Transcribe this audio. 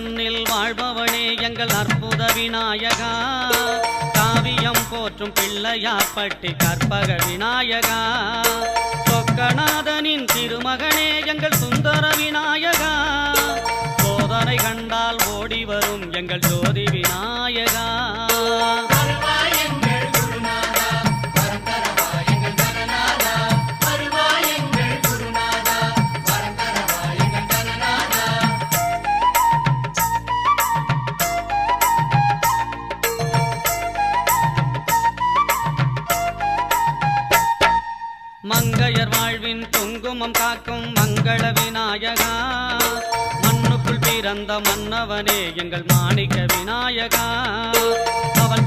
தன்னில் வாழ்பவனே எங்கள் அற்புத விநாயகா, காவியம் போற்றும் பிள்ளையார்பட்டி கற்பக விநாயகா, சொக்கநாதனின் திருமகனே எங்கள் சுந்தர விநாயகா, சோதனை கண்டால் ஓடி வரும் எங்கள் ஜோதி விநாயகா. மங்கையர் வாழ்வின் குங்குமம் காக்கும் மங்கள விநாயகா, மண்ணுக்குள் பிறந்த மன்னவனே எங்கள் மாணிக்க விநாயகா, அவள்